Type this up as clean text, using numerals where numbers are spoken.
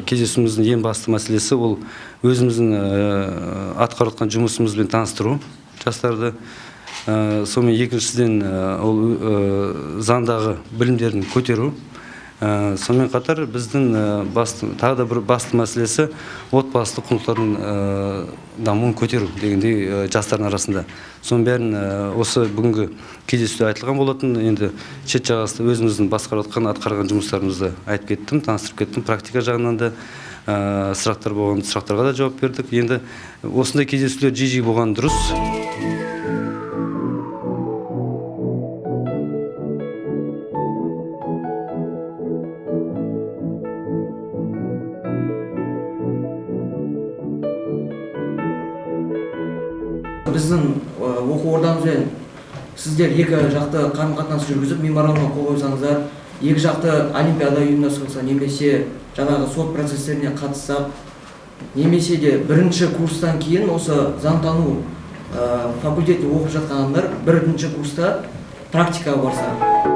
кездесуіміздің ең басты мәселесі ол өзіміздің атқарып жатқан жұмысымызбен таныстыру жастарды. Сонымен екіншіден ол заңдағы білімдерін көтеру. Сонымен қатар біздің тағы да бір басты мәселесі отбасылық құндылықтардың дамуын көтеру дегендей жастардың арасында. Соның бәрін осы бүгінгі кездесуде айтылған болатын. Енді шет жағасында өзіміздің басқарып жатқан атқарған жұмыстарымызды айтып кеттім, таныстырып кеттім. Практика жағынан да сұрақтар болған, сұрақтарға да жауап бердік. Енді осындай кездесулер жиі болған дұрыс. Біздің оқу ордамызбен сіздер екі жақты қарым-қатынас жүргізіп, меморандумға қол қойсаңыздар, екі жақты олимпиада ұйымдастырылса, немесе жаңағы сот процестеріне қатыссақ, немесе де бірінші курстан кейін осы заңтану факультетте оқып жатқан адамдар бірінші курста практикаға барса.